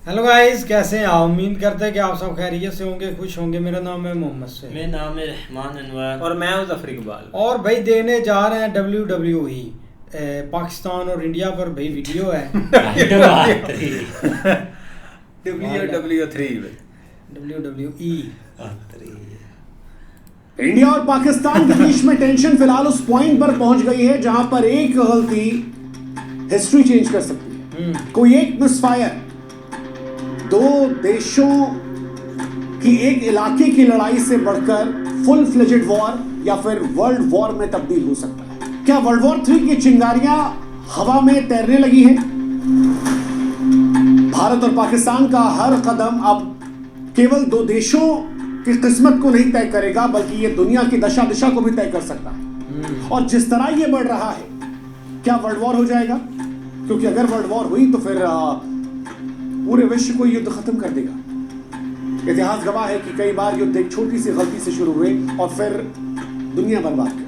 Hello guys, कैसे हैं आप? उम्मीद करते हैं कि आप सब खैरियत से होंगे, खुश होंगे। मेरा नाम है मोहम्मद से। मेरा नाम है रहमान अनवर और मैं हूं जफर इकबाल। और भाई देने जा रहे हैं WWE पाकिस्तान और इंडिया पर भाई वीडियो है। WWE इंडिया और पाकिस्तान के बीच में टेंशन फिलहाल उस पॉइंट पर पहुंच गई है जहां पर एक गलती हिस्ट्री चेंज कर सकती है। कोई एक मिसफायर दो देशों की एक इलाके की लड़ाई से बढ़कर फुल फ्लेजेड वॉर या फिर वर्ल्ड वॉर में तब्दील हो सकता है। क्या वर्ल्ड वॉर 3 की चिंगारियां हवा में तैरने लगी हैं? भारत और पाकिस्तान का हर कदम अब केवल दो देशों की किस्मत को नहीं तय करेगा, बल्कि ये दुनिया की दशा दिशा को भी तय कर सकता है। और जिस तरह ये बढ़ रहा है, क्या वर्ल्ड वॉर हो जाएगा? क्योंकि अगर वर्ल्ड वॉर हुई तो फिर पूरे विश्व को युद्ध खत्म कर देगा। इतिहास गवाह है कि कई बार युद्ध एक छोटी सी गलती से शुरू हुए और फिर दुनिया बर्बाद कर दी।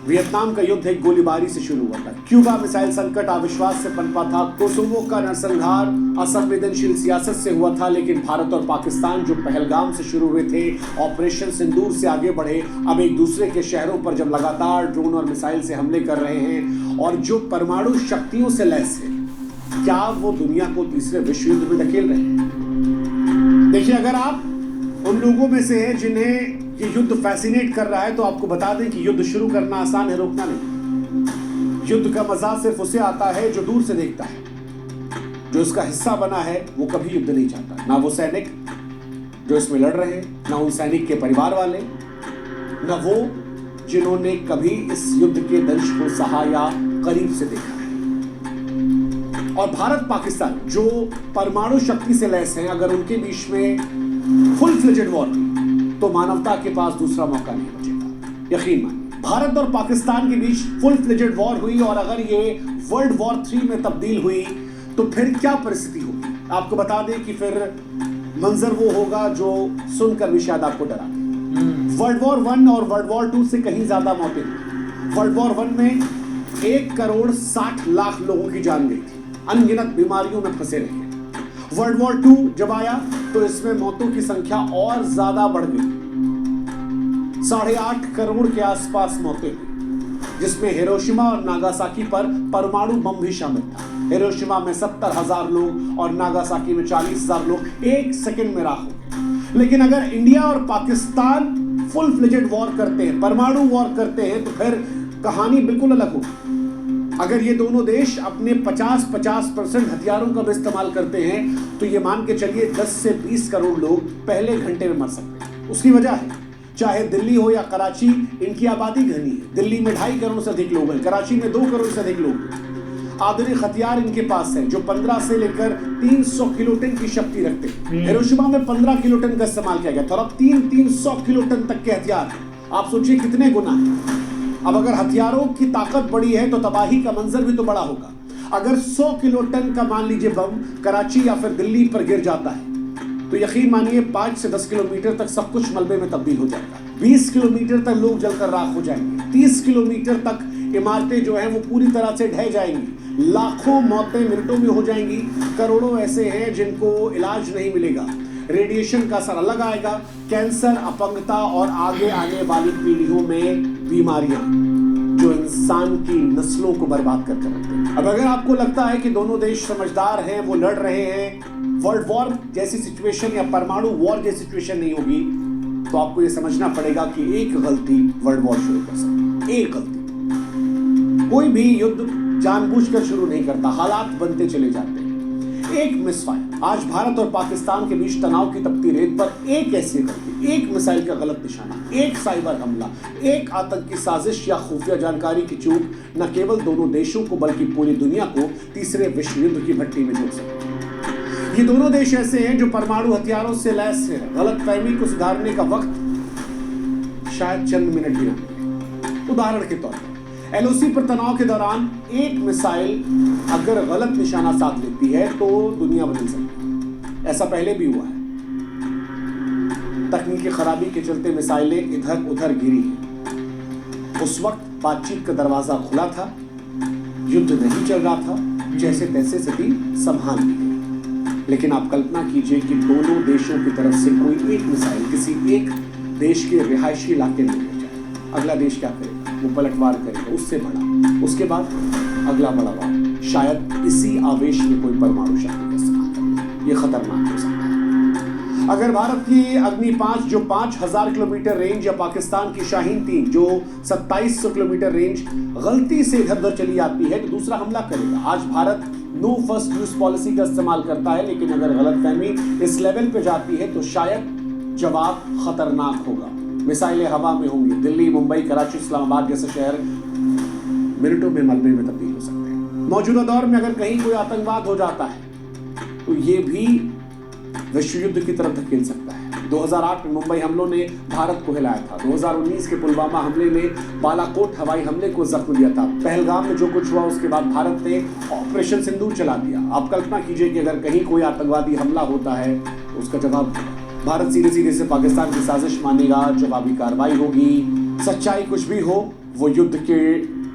वियतनाम का युद्ध एक गोलीबारी से शुरू हुआ था। क्यूबा मिसाइल संकट अविश्वास से पनपा था। कोसोवो का नरसंहार असंवेदनशील सियासत से हुआ था। लेकिन भारत और पाकिस्तान जो पहलगाम से शुरू हुए थे, ऑपरेशन सिंदूर से आगे बढ़े, अब एक दूसरे के शहरों पर जब लगातार ड्रोन और मिसाइल से हमले कर रहे हैं और जो परमाणु शक्तियों से लैस है, क्या वो दुनिया को तीसरे विश्व युद्ध में धकेल रहे हैं? देखिए, अगर आप उन लोगों में से हैं जिन्हें ये युद्ध फैसिनेट कर रहा है, तो आपको बता दें कि युद्ध शुरू करना आसान है, रोकना नहीं। युद्ध का मजा सिर्फ उसे आता है जो दूर से देखता है। जो इसका हिस्सा बना है वो कभी युद्ध नहीं चाहता, ना वो सैनिक जो इसमें लड़ रहे हैं, ना उन सैनिक के परिवार वाले, ना वो जिन्होंने कभी इस युद्ध के दंश को सहा या करीब से देखा है। और भारत पाकिस्तान जो परमाणु शक्ति से लैस हैं, अगर उनके बीच में फुल फ्लेजेड वॉर हुई तो मानवता के पास दूसरा मौका नहीं बचेगा। यकीन मानिए, भारत और पाकिस्तान के बीच फुल फ्लेजेड वॉर हुई और अगर ये वर्ल्ड वॉर 3 में तब्दील हुई तो फिर क्या परिस्थिति होगी? आपको बता दें कि फिर मंजर वो होगा जो सुनकर भी शायद आपको डरा दे। वर्ल्ड वॉर 1 और वर्ल्ड वॉर 2 से कहीं ज्यादा मौतें हुई। वर्ल्ड वॉर 1 में 1,60,00,000 लोगों की जान गई थी, अनगिनत बीमारियों में फंसे रहे। वर्ल्ड वॉर 2 जब आया तो इसमें मौतों की संख्या और ज्यादा बढ़ गई। 8.5 करोड़ के आसपास मौतें हुई, जिसमें हिरोशिमा और नागासाकी पर परमाणु बम भी शामिल था। हिरोशिमा में 70,000 लोग और नागासाकी में 40,000 लोग एक सेकंड में राख हो गए। लेकिन अगर इंडिया और पाकिस्तान फुल फ्लेजेड वॉर करते हैं, परमाणु वॉर करते हैं, तो फिर कहानी बिल्कुल अलग होगी। अगर ये दोनों देश अपने 50% हथियारों का भी इस्तेमाल करते हैं तो ये मान के चलिए 10 से 20 करोड़ लोग पहले घंटे में मर सकते हैं। उसकी वजह है, चाहे दिल्ली हो या कराची, इनकी आबादी घनी है। दिल्ली में 2.5 करोड़ से अधिक लोग हैं, कराची में 2 करोड़ से अधिक लोग हैं। आधुनिक हथियार इनके पास है जो 15 से लेकर 300 किलोटन की शक्ति रखते हैं। हिरोशिमा में 15 किलोटन का इस्तेमाल किया गया था और अब 300 किलोटन तक के हथियार हैं। आप सोचिए कितने गुना है। अब अगर हथियारों की ताकत बड़ी है तो तबाही का मंजर भी तो बड़ा होगा। अगर 100 किलोटन का मान लीजिए बम कराची या फिर दिल्ली पर गिर जाता है तो यकीन मानिए 5 से 10 किलोमीटर तक सब कुछ मलबे में तब्दील हो जाएगा। 20 किलोमीटर तक लोग जलकर राख हो जाएंगे। 30 किलोमीटर तक इमारतें जो हैं वो पूरी तरह से ढह जाएंगी। लाखों मौतें मिनटों में हो जाएंगी। करोड़ों ऐसे हैं जिनको इलाज नहीं मिलेगा। रेडिएशन का असर अलग आएगा। कैंसर, अपंगता और आगे आने वाली पीढ़ियों में बीमारियां जो इंसान की नस्लों को बर्बाद करके रखते हैं। अब अगर आपको लगता है कि दोनों देश समझदार हैं, वो लड़ रहे हैं, वर्ल्ड वॉर जैसी सिचुएशन या परमाणु वॉर जैसी सिचुएशन नहीं होगी, तो आपको ये समझना पड़ेगा कि एक गलती वर्ल्ड वॉर शुरू कर सकती है। एक गलती। कोई भी युद्ध जानबूझकर शुरू नहीं करता, हालात बनते चले जाते हैं। एक मिसफायर। आज भारत और पाकिस्तान के बीच तनाव की तपती रेत पर एक ऐसी गलती, एक मिसाइल का गलत निशाना, एक साइबर हमला, एक आतंकी साजिश या खुफिया जानकारी की चूक न केवल दोनों देशों को बल्कि पूरी दुनिया को तीसरे विश्व युद्ध की भट्टी में झोंक सकती है। ये दोनों देश ऐसे हैं जो परमाणु हथियारों से लैस हैं। गलतफहमी को सुधारने का वक्त शायद चंद मिनट भी ना। उदाहरण के तौर पर एलओसी पर तनाव के दौरान एक मिसाइल अगर गलत निशाना साध लेती है तो दुनिया बदल सकती है। ऐसा पहले भी हुआ है। तकनीकी खराबी के चलते मिसाइलें इधर उधर गिरी हैं। उस वक्त बातचीत का दरवाजा खुला था, युद्ध नहीं चल रहा था, जैसे तैसे स्थिति संभाल ली गई। लेकिन आप कल्पना कीजिए कि दोनों देशों की तरफ से कोई एक मिसाइल किसी एक देश के रिहायशी इलाके में गिर जाए, अगला देश क्या करेगा? वो पलटवार करेगा, उससे बड़ा, उसके बाद अगला बड़ा वार, शायद इसी आवेश में कोई परमाणु शक्ति का इस्तेमाल करे। ये खतरनाक हो सकता है। अगर भारत की अग्नि 5 जो 5000 किलोमीटर रेंज या पाकिस्तान की शाहीन 3 जो 2700 किलोमीटर रेंज गलती से इधर उधर चली जाती है तो दूसरा हमला करेगा। आज Bharat no first use policy का इस्तेमाल करता है, लेकिन अगर गलतफहमी इस लेवल पे जाती है तो शायद जवाब खतरनाक होगा। मिसाइलें हवा में होंगी, दिल्ली, मुंबई, कराची, इस्लामाबाद जैसे शहर मिनटों में मलबे में तब्दील हो सकते हैं। मौजूदा दौर में अगर कहीं कोई आतंकवाद हो जाता है तो ये भी विश्व युद्ध की तरफ धकेल सकता है। 2008 में मुंबई हमलों ने भारत को हिलाया था। 2019 के पुलवामा हमले ने बालाकोट हवाई हमले को जख्म दिया था। पहलगाम में जो कुछ हुआ उसके बाद भारत ने ऑपरेशन सिंदूर चला दिया। आप कल्पना कीजिए कि अगर कहीं कोई आतंकवादी हमला होता है तो उसका जवाब भारत सीधे सीधे से पाकिस्तान की साजिश मानेगा, जवाबी कार्रवाई होगी। सच्चाई कुछ भी हो, वो युद्ध के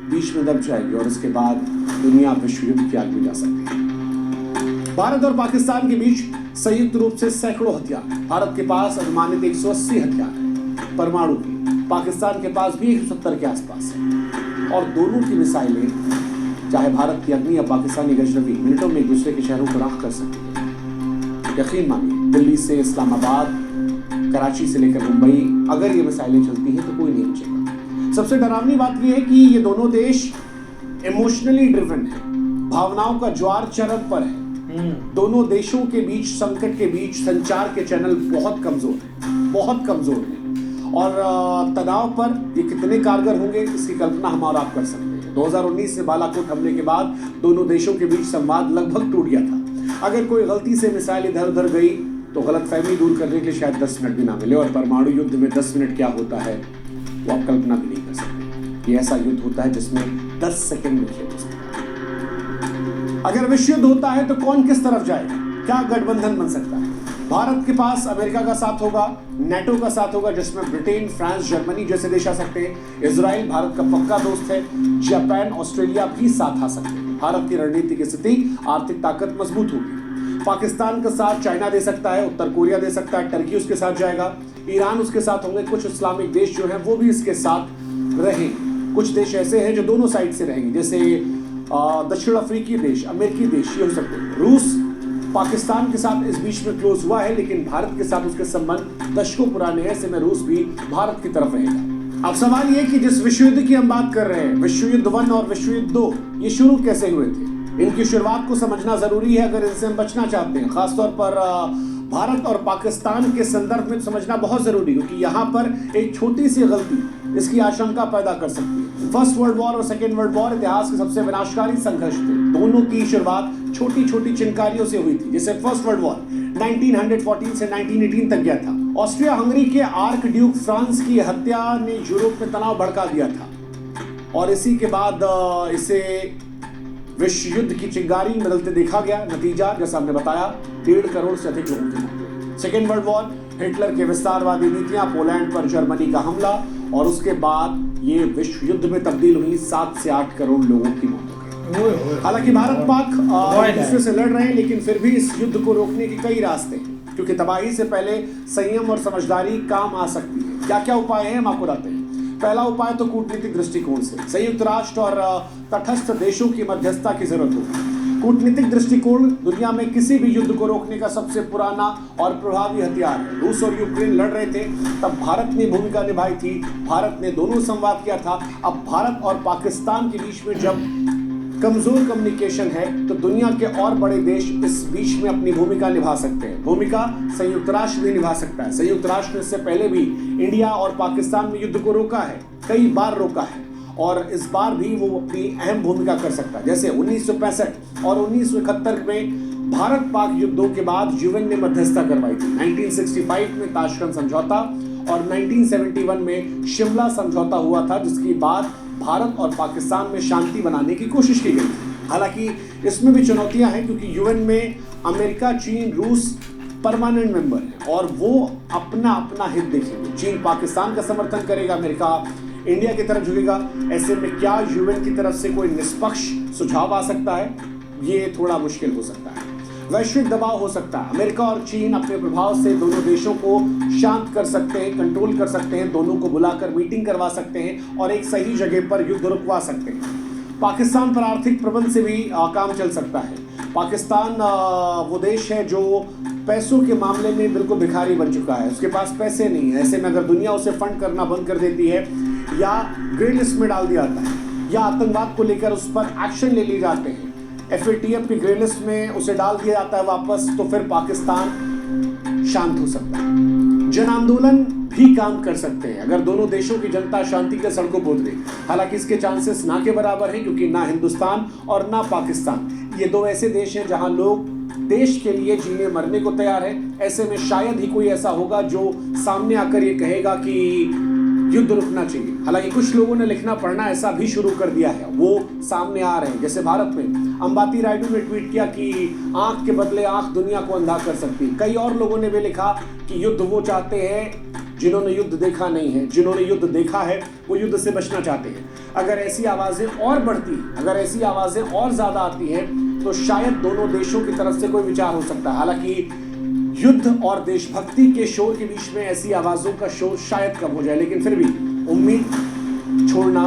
बीच में दब जाएगी और उसके बाद दुनिया विश्व युद्ध की आग में जा सकती है। भारत और पाकिस्तान के बीच संयुक्त रूप से सैकड़ों हथियार। भारत के पास अनुमानित 180 हथियार है परमाणु की, पाकिस्तान के पास भी 170 के आसपास है। और दोनों की मिसाइलें, चाहे भारत की अग्नि या पाकिस्तानी गजनवी, मिनटों में एक दूसरे के शहरों को राख कर सकती है। यकीन मानिए, दिल्ली से इस्लामाबाद, कराची से लेकर मुंबई, अगर ये मिसाइलें चलती हैं तो कोई नहीं बचेगा। सबसे डरावनी बात यह है कि ये दोनों देश इमोशनली ड्रिवन है, भावनाओं का ज्वार चरम पर है। दोनों देशों के बीच, संकट के बीच संचार के चैनल बहुत कमजोर हैं, बहुत कमजोर हैं। और तनाव पर ये कितने कारगर होंगे इसकी कल्पना हम और आप कर सकते हैं। 2019 में बालाकोट हमले के बाद दोनों देशों के बीच संवाद लगभग टूट गया था। अगर कोई गलती से मिसाइल इधर उधर गई तो गलतफहमी दूर करने के लिए शायद 10 मिनट भी ना मिले। और परमाणु युद्ध में 10 मिनट क्या होता है वो आप कल्पना भी नहीं कर सकते। ये ऐसा युद्ध होता है जिसमें 10 सेकंड में खेल हो सकता है। अगर विश्व युद्ध होता है तो कौन किस तरफ जाएगा, क्या गठबंधन बन सकता है? भारत के पास अमेरिका का साथ होगा, नेटो का साथ होगा जिसमें ब्रिटेन, फ्रांस, जर्मनी जैसे देश आ सकते हैं। इजराइल भारत का पक्का दोस्त है। जापान, ऑस्ट्रेलिया भी साथ आ सकते हैं। भारत की रणनीतिक स्थिति, आर्थिक ताकत मजबूत होगी। पाकिस्तान का साथ चाइना दे सकता है, उत्तर कोरिया दे सकता है, टर्की उसके साथ जाएगा, ईरान उसके साथ होंगे। कुछ इस्लामिक देश जो हैं वो भी इसके साथ रहेंगे। कुछ देश ऐसे हैं जो दोनों साइड से रहेंगे, जैसे दक्षिण अफ्रीकी देश, अमेरिकी देश, ये हो सकते हैं। रूस पाकिस्तान के साथ इस बीच में क्लोज हुआ है, लेकिन भारत के साथ उसके संबंध दशकों पुराने हैं। ऐसे में रूस भी भारत की तरफ रहेगा। अब सवाल ये कि जिस विश्व युद्ध की हम बात कर रहे हैं, विश्व युद्ध 1 और विश्व युद्ध 2, ये शुरू कैसे हुए थे? इनकी शुरुआत को समझना जरूरी है अगर इनसे हम बचना चाहते हैं। खासतौर पर भारत और पाकिस्तान के संदर्भ में समझना बहुत जरूरी है, क्योंकि यहाँ पर एक छोटी सी गलती इसकी आशंका पैदा कर सकती है। फर्स्ट वर्ल्ड वॉर और सेकेंड वर्ल्ड वॉर इतिहास के सबसे विनाशकारी संघर्ष थे। दोनों की शुरुआत छोटी छोटी चिनकारियों से हुई थी। जैसे फर्स्ट वर्ल्ड वॉर 1914 से 1918 तक गया था। ऑस्ट्रिया हंगरी के आर्क ड्यूक फ्रांस की हत्या ने यूरोप में तनाव भड़का दिया था और इसी के बाद इसे विश्व युद्ध की चिंगारी में बदलते देखा गया। नतीजा जैसा हमने बताया, 1.5 करोड़ से अधिक लोगों की मौत। सेकेंड वर्ल्ड वॉर, हिटलर के विस्तारवादी नीतियां, पोलैंड पर जर्मनी का हमला और उसके बाद ये विश्व युद्ध में तब्दील हुई। 7 से 8 करोड़ लोगों की मौत हो गई। हालांकि भारत पाक एक दूसरे से लड़ रहे हैं, लेकिन फिर भी इस युद्ध को रोकने के कई रास्ते हैं, क्योंकि तबाही से पहले संयम और समझदारी काम आ सकती है। क्या क्या उपाय हैं हम आपको बताते हैं। पहला उपाय तो कूटनीतिक दृष्टिकोण से संयुक्त राष्ट्र और तटस्थ देशों की मध्यस्थता की जरूरत होगी। कूटनीतिक दृष्टिकोण दुनिया में किसी भी युद्ध को रोकने का सबसे पुराना और प्रभावी हथियार है। रूस और यूक्रेन लड़ रहे थे, तब भारत ने भूमिका निभाई थी। भारत ने दोनों संवाद किया था। अब भारत और पाकिस्तान के बीच में जब कमजोर कम्युनिकेशन है तो दुनिया के और बड़े देश इस बीच में अपनी भूमिका निभा सकते हैं। भूमिका संयुक्त राष्ट्र भी निभा सकता है। संयुक्त राष्ट्र ने इससे पहले भी इंडिया और पाकिस्तान में युद्ध को रोका है, कई बार रोका है, और इस बार भी वो अपनी अहम भूमिका कर सकता है। जैसे 1965 और 1971 में भारत पाक युद्धों के बाद यूएन ने मध्यस्थता करवाई थी। 1965 में ताशकंद समझौता और 1971 में शिमला समझौता हुआ था, जिसके बाद भारत और पाकिस्तान में शांति बनाने की कोशिश की गई। हालांकि इसमें भी चुनौतियां हैं, क्योंकि यूएन में अमेरिका, चीन, रूस परमानेंट मेंबर हैं और वो अपना अपना हित देखेंगे। चीन पाकिस्तान का समर्थन करेगा, अमेरिका इंडिया की तरफ झुकेगा। ऐसे में क्या यूएन की तरफ से कोई निष्पक्ष सुझाव आ सकता है? ये थोड़ा मुश्किल हो सकता है। वैश्विक दबाव हो सकता है। अमेरिका और चीन अपने प्रभाव से दोनों देशों को शांत कर सकते हैं, कंट्रोल कर सकते हैं, दोनों को बुलाकर मीटिंग करवा सकते हैं और एक सही जगह पर युद्ध रुकवा सकते हैं। पाकिस्तान पर आर्थिक प्रबंध से भी काम चल सकता है। पाकिस्तान वो देश है जो पैसों के मामले में बिल्कुल भिखारी बन चुका है, उसके पास पैसे नहीं है। ऐसे में अगर दुनिया उसे फंड करना बंद कर देती है या ग्रे लिस्ट में डाल दिया जाता है या आतंकवाद को लेकर उस पर एक्शन ले लिए जाते हैं, FATF की ग्रे लिस्ट में उसे डाल दिया जाता है वापस, तो फिर पाकिस्तान शांत हो सकता है। जन आंदोलन भी काम कर सकते हैं अगर दोनों देशों की जनता शांति के सड़कों पर उतरे। हालांकि इसके चांसेस ना के बराबर हैं, क्योंकि ना हिंदुस्तान और ना पाकिस्तान, ये दो ऐसे देश हैं जहां लोग देश के लिए जीने मरने को तैयार है। ऐसे में शायद ही कोई ऐसा होगा जो सामने आकर ये कहेगा कि युद्ध रुकना चाहिए। हालांकि कुछ लोगों ने लिखना पढ़ना ऐसा भी शुरू कर दिया है, वो सामने आ रहे हैं। जैसे भारत में अंबाती रायडू ने ट्वीट किया कि आंख के बदले आंख दुनिया को अंधा कर सकती। कई और लोगों ने भी लिखा कि युद्ध वो चाहते हैं जिन्होंने युद्ध देखा नहीं है, जिन्होंने युद्ध देखा है वो युद्ध से बचना चाहते हैं। अगर ऐसी आवाजें और बढ़ती, अगर ऐसी आवाजें और ज्यादा आती हैं तो शायद दोनों देशों की तरफ से कोई विचार हो सकता है। हालांकि युद्ध और देशभक्ति के शोर के बीच में ऐसी आवाजों का शोर शायद कम हो जाए, लेकिन फिर भी उम्मीद छोड़ना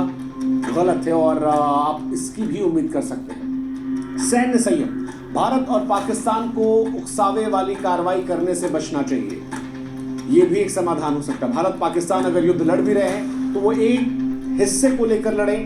गलत है और आप इसकी भी उम्मीद कर सकते हैं। सैन्य संयम, भारत और पाकिस्तान को उकसावे वाली कार्रवाई करने से बचना चाहिए, ये भी एक समाधान हो सकता है। भारत पाकिस्तान अगर युद्ध लड़ भी रहे हैं तो वो एक हिस्से को लेकर लड़े,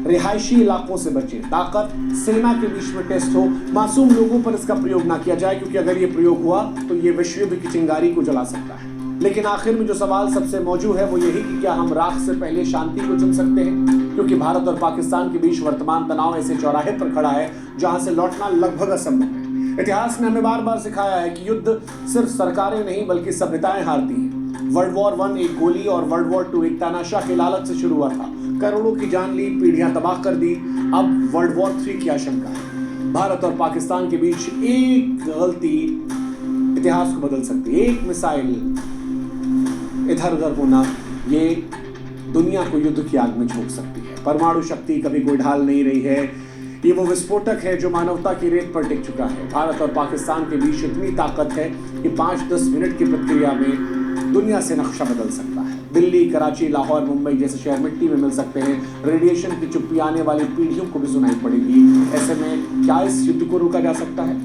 रिहायशी इलाकों से बचे, ताकत सेना के बीच में टेस्ट हो, मासूम लोगों पर इसका प्रयोग ना किया जाए, क्योंकि अगर ये प्रयोग हुआ तो ये विश्व युद्ध की चिंगारी को जला सकता है। लेकिन आखिर में जो सवाल सबसे मौजूद है वो यही कि क्या हम राख से पहले शांति को चुन सकते हैं, क्योंकि भारत और पाकिस्तान के बीच वर्तमान तनाव ऐसे चौराहे पर खड़ा है जहां से लौटना लगभग असंभव है। इतिहास ने हमें बार बार सिखाया है कि युद्ध सिर्फ सरकारें नहीं बल्कि सभ्यताएं हारती हैं। वर्ल्ड वॉर 1 एक गोली और वर्ल्ड वॉर 2 एक तानाशाह के लालच से शुरू हुआ था, करोड़ों की जान ली, पीढ़ियां तबाह कर दी। अब वर्ल्ड वॉर 3 की आशंका है। भारत और पाकिस्तान के बीच एक गलती इतिहास को बदल सकती है। एक मिसाइल इधर उधर होना ये दुनिया को युद्ध की आग में झोंक सकती है। परमाणु शक्ति कभी कोई ढाल नहीं रही है, ये वो विस्फोटक है जो मानवता की रेत पर टिक चुका है। भारत और पाकिस्तान के बीच इतनी ताकत है कि 5-10 मिनट की प्रतिक्रिया में दुनिया से नक्शा बदल सकता है। दिल्ली, कराची, लाहौर, मुंबई जैसे शहर मिट्टी में मिल सकते हैं। रेडिएशन की चुप्पी आने वाली पीढ़ियों को भी सुनाई पड़ेगी। ऐसे में क्या इस युद्ध को रोका जा सकता है?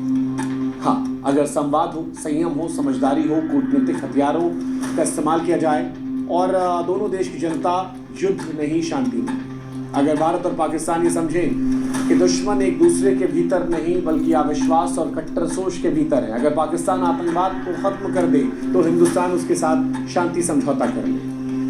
हाँ, अगर संवाद हो, संयम हो, समझदारी हो, कूटनीतिक हथियारों का इस्तेमाल किया जाए और दोनों देश की जनता युद्ध नहीं शांति में। अगर भारत और पाकिस्तान ये समझें कि दुश्मन एक दूसरे के भीतर नहीं बल्कि अविश्वास और कट्टर सोच के भीतर है, अगर पाकिस्तान आतंकवाद को खत्म कर दे तो हिंदुस्तान उसके साथ शांति समझौता कर ले,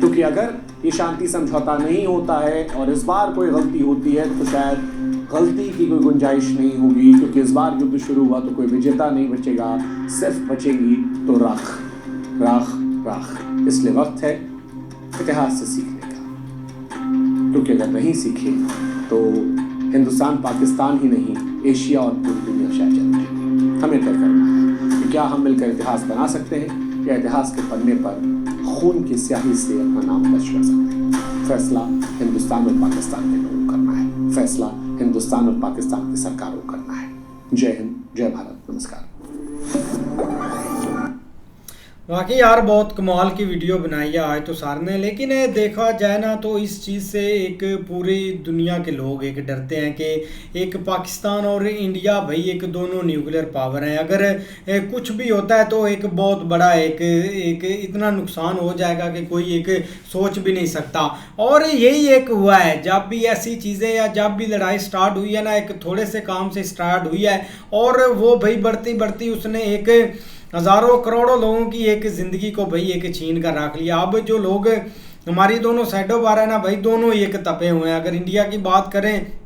क्योंकि अगर ये शांति समझौता नहीं होता है और इस बार कोई गलती होती है तो शायद गलती की कोई गुंजाइश नहीं होगी, क्योंकि इस बार युद्ध शुरू हुआ तो कोई विजेता नहीं बचेगा, सिर्फ बचेगी तो राख राख राख। इसलिए वक्त है इतिहास से सीखने का, क्योंकि अगर नहीं सीखे तो हिंदुस्तान पाकिस्तान ही नहीं एशिया और पूरी दुनिया शायद चल जाएगी। हमें तय करना है कि क्या हम मिलकर इतिहास बना सकते हैं या इतिहास के पन्ने पर खून की स्याही से अपना नाम दर्ज कर सकते हैं। फैसला हिंदुस्तान और पाकिस्तान के लोगों को करना है, फैसला हिंदुस्तान और पाकिस्तान की सरकारों को करना है। जय हिंद, जय भारत, नमस्कार। वाकई यार बहुत कमाल की वीडियो बनाई है आज तो सर ने, लेकिन देखा जाए ना तो इस चीज़ से एक पूरी दुनिया के लोग एक डरते हैं कि एक पाकिस्तान और इंडिया भाई एक दोनों न्यूक्लियर पावर हैं, अगर कुछ भी होता है तो एक बहुत बड़ा एक इतना नुकसान हो जाएगा कि कोई एक सोच भी नहीं सकता। और यही एक हुआ है, जब भी ऐसी चीज़ें या जब भी लड़ाई स्टार्ट हुई है ना, एक थोड़े से काम से स्टार्ट हुई है और वो भाई बढ़ती बढ़ती उसने एक हज़ारों करोड़ों लोगों की एक ज़िंदगी को भाई एक छीन कर रख लिया। अब जो लोग हमारी दोनों साइडों पर है ना भाई, दोनों ही एक तपे हुए हैं। अगर इंडिया की बात करें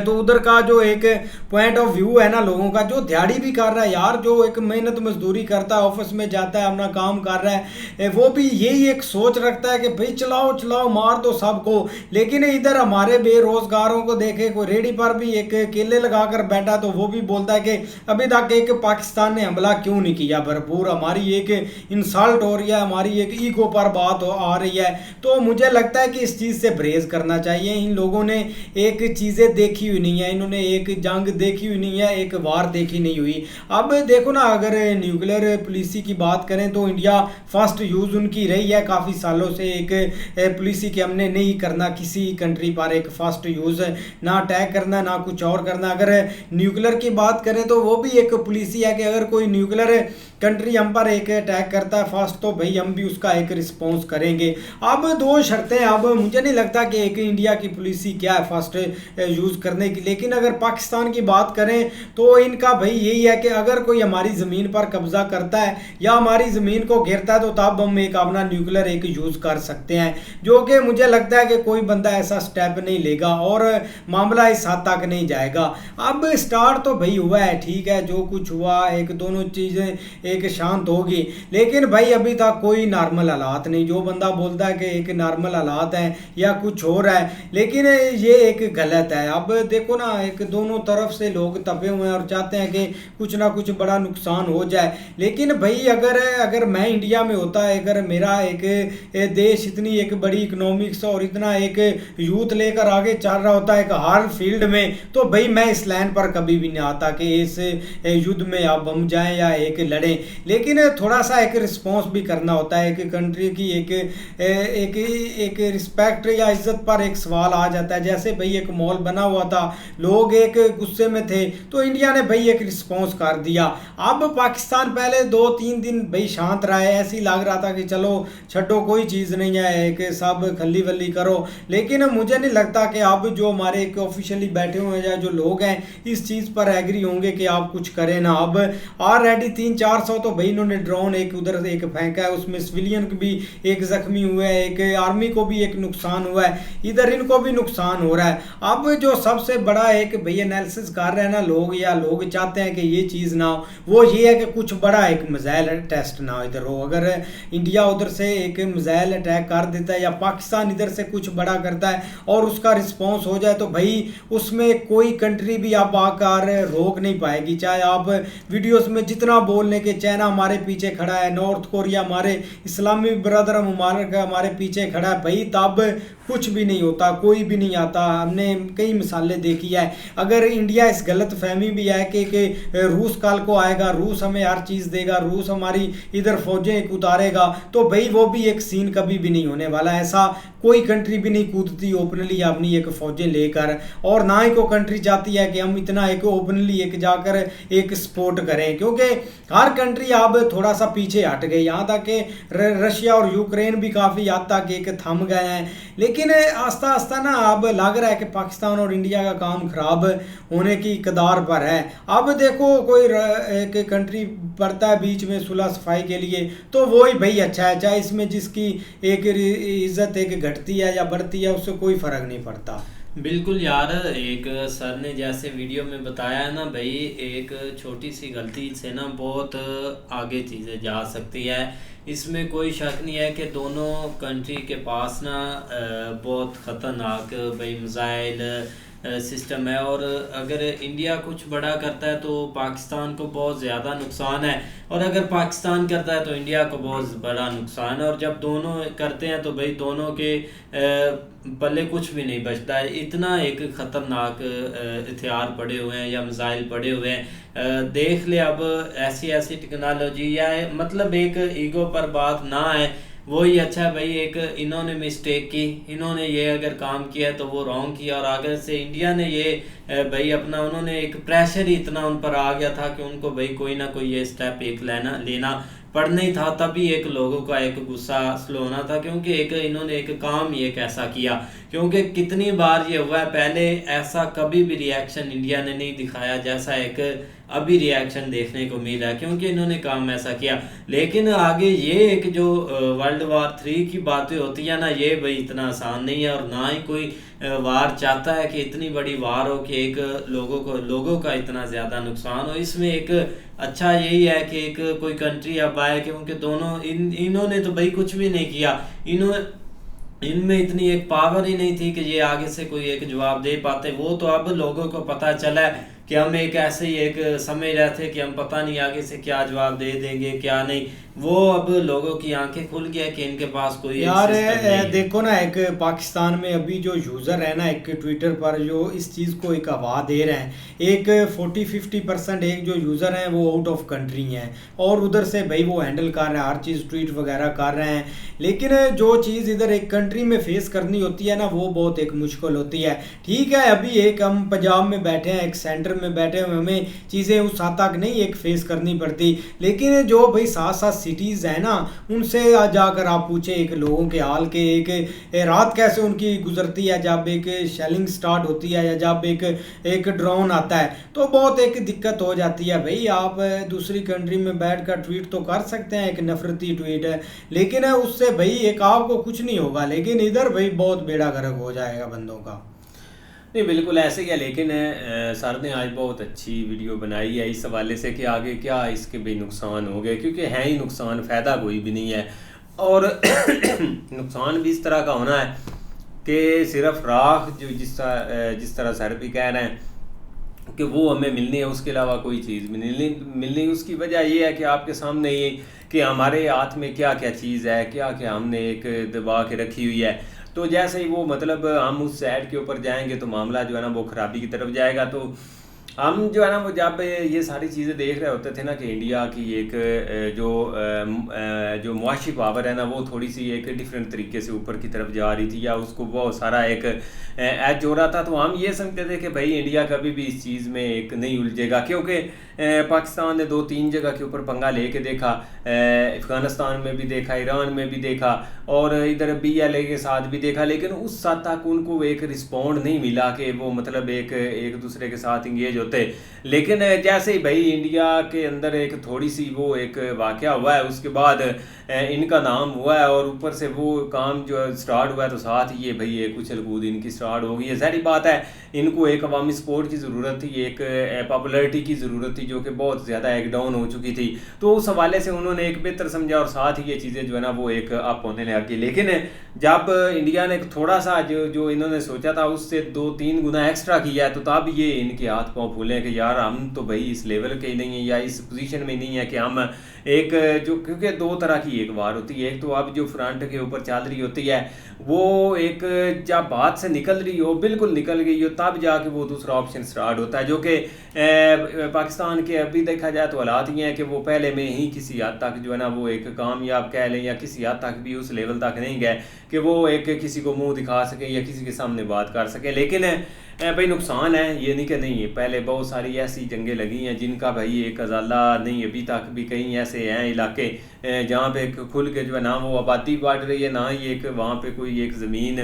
तो उधर का जो एक पॉइंट ऑफ व्यू है ना लोगों का, जो दिहाड़ी भी कर रहा है यार, जो एक मेहनत मजदूरी करता है, ऑफिस में जाता है, अपना काम कर रहा है, वो भी यही एक सोच रखता है कि भाई चलाओ चलाओ मार दो सबको। लेकिन इधर हमारे बेरोजगारों को देखे, कोई रेडी पर भी एक केले लगाकर बैठा तो वो भी बोलता है कि अभी तक एक पाकिस्तान ने हमला क्यों नहीं किया भरपूर, हमारी एक इंसल्ट हो रही है, हमारी एक ईगो पर बात आ रही है। तो मुझे लगता है कि इस चीज़ से परहेज करना चाहिए। इन लोगों ने एक चीज़ें देखी हुई नहीं है, इन्होंने एक जंग देखी हुई नहीं है, एक वार देखी नहीं हुई। अब देखो ना, अगर न्यूक्लियर पॉलिसी की बात करें तो इंडिया फर्स्ट यूज़ उनकी रही है काफ़ी सालों से, एक पॉलिसी कि हमने नहीं करना किसी कंट्री पर एक फर्स्ट यूज़, ना अटैक करना ना कुछ और करना। अगर न्यूक्लियर की बात करें तो वो भी एक पॉलिसी है कि अगर कोई न्यूक्लियर कंट्री हम पर एक अटैक करता है फर्स्ट, तो भाई हम भी उसका एक रिस्पॉन्स करेंगे। अब दो शर्तें, अब मुझे नहीं लगता कि एक इंडिया की पॉलिसी क्या है फर्स्ट यूज़ करने की। लेकिन अगर पाकिस्तान की बात करें तो इनका भाई यही है कि अगर कोई हमारी ज़मीन पर कब्जा करता है या हमारी ज़मीन को घेरता है तो तब हम एक अपना न्यूक्लियर एक यूज़ कर सकते हैं, जो कि मुझे लगता है कि कोई बंदा ऐसा स्टेप नहीं लेगा और मामला इस हद तक नहीं जाएगा। अब स्टार्ट तो भाई हुआ है, ठीक है, जो कुछ हुआ एक दोनों चीज़ें एक शांत होगी, लेकिन भाई अभी तक कोई नॉर्मल हालात नहीं। जो बंदा बोलता है कि एक नॉर्मल हालात हैं या कुछ हो रहा है, लेकिन ये एक गलत है। अब देखो ना, एक दोनों तरफ से लोग तपे हुए हैं और चाहते हैं कि कुछ ना कुछ बड़ा नुकसान हो जाए। लेकिन भाई अगर मैं इंडिया में होता है, अगर मेरा एक देश इतनी एक बड़ी इकोनॉमिक्स और इतना एक यूथ लेकर आगे चल रहा होता है एक हर फील्ड में, तो भाई मैं इस लाइन पर कभी भी नहीं आता कि इस युद्ध में आप हम जाएं या एक लड़ें। लेकिन थोड़ा सा एक रिस्पॉन्स भी करना होता है, एक कंट्री की एक रिस्पेक्ट या इज्जत पर एक सवाल आ जाता है। जैसे भाई एक मॉल बना हुआ था, लोग एक गुस्से में थे तो इंडिया ने भाई एक रिस्पॉन्स कर दिया। अब पाकिस्तान पहले 2-3 दिन भाई शांत रहा है, ऐसे ही लग रहा था कि चलो छड्डो कोई चीज़ नहीं है, एक सब खल्ली वल्ली करो। लेकिन मुझे नहीं लगता कि अब जो हमारे एक ऑफिशियली बैठे हुए हैं या जो लोग हैं इस चीज़ पर एग्री होंगे कि आप कुछ करें ना। अब ऑलरेडी 300-400 तो भाई इन्होंने ड्रोन एक उधर से एक फेंका है, उसमें सिविलियन भी एक जख्मी हुआ है, एक आर्मी को भी एक नुकसान हुआ है, इधर इनको भी नुकसान हो रहा है। अब जो सबसे बड़ा एक भैया एनालिसिस कर रहे हैं ना लोग, या लोग चाहते हैं कि ये चीज़ ना हो, वो ये है कि कुछ बड़ा एक मिसाइल टेस्ट ना इधर हो। अगर इंडिया उधर से एक मिसाइल अटैक कर देता है या पाकिस्तान इधर से कुछ बड़ा करता है और उसका रिस्पॉन्स हो जाए तो भाई उसमें कोई कंट्री भी आप आकर रोक नहीं पाएगी। चाहे आप वीडियोस में जितना बोलने के चाइना हमारे पीछे खड़ा है, नॉर्थ कोरिया हमारे इस्लामी ब्रदर मुबारक हमारे पीछे खड़ा है, भाई तब कुछ भी नहीं होता, कोई भी नहीं आता। हमने कई मिसालें देखी है। अगर इंडिया इस गलत फहमी भी है कि रूस कल को आएगा, रूस हमें हर चीज़ देगा, रूस हमारी इधर फौजें उतारेगा, तो भाई वो भी एक सीन कभी भी नहीं होने वाला। ऐसा कोई कंट्री भी नहीं कूदती ओपनली अपनी एक फौजें लेकर, और ना ही कोई कंट्री चाहती है कि हम इतना एक ओपनली एक जाकर एक सपोर्ट करें, क्योंकि हर कंट्री अब थोड़ा सा पीछे हट गई। यहाँ तक कि रशिया और यूक्रेन भी काफ़ी हद तक एक थम गए हैं। लेकिन आस्ता आस्ता ना अब लग रहा है कि पाकिस्तान और इंडिया का काम खराब होने की कगार पर है। अब देखो कोई एक कंट्री पड़ता है बीच में सुलह सफाई के लिए, तो वो ही भाई अच्छा है, चाहे इसमें जिसकी एक इज्जत एक घटती है या बढ़ती है उससे कोई फर्क नहीं पड़ता। बिल्कुल यार, एक सर ने जैसे वीडियो में बताया है ना भाई, एक छोटी सी गलती से ना बहुत आगे चीज़ें जा सकती है। इसमें कोई शक नहीं है कि दोनों कंट्री के पास ना बहुत ख़तरनाक भाई मिसाइल सिस्टम है, और अगर इंडिया कुछ बड़ा करता है तो पाकिस्तान को बहुत ज़्यादा नुकसान है, और अगर पाकिस्तान करता है तो इंडिया को बहुत बड़ा नुकसान है। और जब दोनों करते हैं तो भाई दोनों के पल्ले कुछ भी नहीं बचता है। इतना एक ख़तरनाक हथियार पड़े हुए हैं या मिसाइल पड़े हुए हैं। देख ले अब ऐसी ऐसी टेक्नोलॉजी, या मतलब एक ईगो पर बात ना है वही अच्छा है भाई। एक इन्होंने मिस्टेक की, इन्होंने ये अगर काम किया तो वो रॉन्ग किया, और आगे से इंडिया ने ये भाई अपना उन्होंने एक प्रेशर ही इतना उन पर आ गया था कि उनको भाई कोई ना कोई ये स्टेप एक लेना पड़ना ही था। तभी एक लोगों का एक गुस्सा स्लो होना था, क्योंकि एक इन्होंने एक काम ही एक ऐसा किया। क्योंकि कितनी बार ये हुआ है, पहले ऐसा कभी भी रिएक्शन इंडिया ने नहीं दिखाया जैसा एक अभी रिएक्शन देखने को मिला, क्योंकि इन्होंने काम ऐसा किया। लेकिन आगे ये एक जो वर्ल्ड वार 3 की बातें होती है ना, ये भाई इतना आसान नहीं है, और ना ही कोई वार चाहता है कि इतनी बड़ी वार हो कि एक लोगों का इतना ज़्यादा नुकसान हो। इसमें एक अच्छा यही है कि एक कोई कंट्री अब आए, क्योंकि दोनों इन्होंने तो भाई कुछ भी नहीं किया, इनमें इतनी एक पावर ही नहीं थी कि ये आगे से कोई एक जवाब दे पाते। वो तो अब लोगों को पता चला है कि हम एक ऐसे ही एक समझ रहे थे कि हम पता नहीं आगे से क्या जवाब दे देंगे क्या नहीं, वो अब लोगों की आंखें खुल गया कि इनके पास कोई यार नहीं। देखो ना, एक पाकिस्तान में अभी जो यूज़र है ना, एक ट्विटर पर जो इस चीज़ को एक हवा दे रहे हैं, एक 40-50% एक जो यूज़र हैं वो आउट ऑफ कंट्री हैं और उधर से भाई वो हैंडल कर रहे हैं, हर चीज़ ट्वीट वगैरह कर रहे हैं। लेकिन जो चीज़ इधर एक कंट्री में फेस करनी होती है ना, वो बहुत एक मुश्किल होती है। ठीक है, अभी एक हम पंजाब में बैठे हैं, एक सेंटर में बैठे हुए, हमें चीज़ें उस हद तक नहीं एक फेस करनी पड़ती। लेकिन जो भाई साथ साथ सिटीज़ है ना, उनसे जाकर आप पूछे एक लोगों के हाल के, एक रात कैसे उनकी गुजरती है जब एक शेलिंग स्टार्ट होती है या जब एक ड्रोन आता है, तो बहुत एक दिक्कत हो जाती है। भाई आप दूसरी कंट्री में बैठकर ट्वीट तो कर सकते हैं, एक नफरती ट्वीट है, लेकिन उससे भाई एक आपको कुछ नहीं होगा, लेकिन इधर भाई बहुत बेड़ा गर्क हो जाएगा बंदों का। नहीं बिल्कुल ऐसे ही है, लेकिन सर ने आज बहुत अच्छी वीडियो बनाई है इस हवाले से कि आगे क्या इसके भी नुकसान हो गए, क्योंकि है ही नुकसान, फ़ायदा कोई भी नहीं है। और नुकसान भी इस तरह का होना है कि सिर्फ राख जो जिस तरह सर भी कह रहे हैं कि वो हमें मिलनी है, उसके अलावा कोई चीज़ भी मिलनी। उसकी वजह ये है कि आपके सामने ये कि हमारे हाथ में क्या क्या चीज़ है, क्या क्या हमने एक दबा के रखी हुई है। तो जैसे ही वो मतलब हम उस साइड के ऊपर जाएंगे तो मामला जो है ना वो ख़राबी की तरफ जाएगा। तो हम जो है ना वो जब ये सारी चीज़ें देख रहे होते थे ना कि इंडिया की एक जो मुआशी पावर है ना वो थोड़ी सी एक डिफरेंट तरीके से ऊपर की तरफ जा रही थी, या उसको बहुत सारा एक एज हो रहा था, तो हम ये समझते थे कि भाई इंडिया कभी भी इस चीज़ में एक नहीं उलझेगा, क्योंकि पाकिस्तान ने 2-3 जगह के ऊपर पंगा लेके देखा, अफ़गानिस्तान में भी देखा, ईरान में भी देखा और इधर BLA के साथ भी देखा, लेकिन उस साथ तक उनको एक रिस्पॉन्ड नहीं मिला कि वो मतलब एक दूसरे के साथ इंगेज होते। लेकिन जैसे ही भाई इंडिया के अंदर एक थोड़ी सी वो एक वाक़या हुआ है, उसके बाद इनका नाम हुआ है और ऊपर से वो काम जो स्टार्ट हुआ है, तो साथ ही ये भाई एक उछल कूद इनकी स्टार्ट हो गई है। सारी बात है, इनको एक अवामी सपोर्ट की ज़रूरत थी, एक पॉपुलैरिटी की ज़रूरत थी जो कि बहुत ज़्यादा एक डाउन हो चुकी थी। तो उस हवाले से उन्होंने एक बेहतर समझा और साथ ही ये चीज़ें जो है ना वो एक अप होने लगी। लेकिन जब इंडिया ने थोड़ा सा जो इन्होंने सोचा था उससे 2-3 गुना एक्स्ट्रा किया है, तो तब ये इनके हाथ पाँव फूले कि यार हम तो भाई इस लेवल के ही नहीं है या इस पोजीशन में नहीं है कि हम एक जो, क्योंकि 2 तरह की एक वार होती है। एक तो अब जो फ्रंट के ऊपर चल रही होती है वो एक जब बात से निकल रही हो, बिल्कुल निकल गई हो, तब जाके वो दूसरा ऑप्शन स्टार्ट होता है, जो कि पाकिस्तान के अभी देखा जाए तो हालात ये हैं कि वो पहले में ही किसी हद तक जो है ना वो एक कामयाब कह लें या किसी हद तक भी उस लेवल तक नहीं गए कि वो एक किसी को मुंह दिखा सके या किसी के सामने बात कर सके। लेकिन भाई नुकसान है, ये नहीं कि नहीं है, पहले बहुत सारी ऐसी जंगें लगी हैं जिनका भाई एक अजाला नहीं, अभी तक भी कई ऐसे हैं इलाके जहाँ पे खुल के जो है ना वो आबादी बढ़ रही है, ना ही एक वहाँ पे कोई एक ज़मीन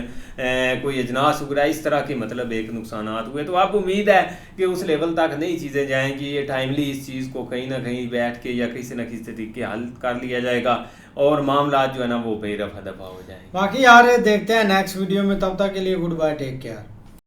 कोई अजनास उग रहा है, इस तरह के मतलब एक नुकसान हुए। तो आप उम्मीद है कि उस लेवल तक नई चीज़ें जाएंगी, ये टाइमली इस चीज़ को कहीं ना कहीं बैठ के या किसी न किसी तरीके हल कर लिया जाएगा और मामला जो है ना वो बेरफा दफा हो जाएंगे। बाकी यार देखते हैं नेक्स्ट वीडियो में, तब तक के लिए गुड बाय, टेक केयर।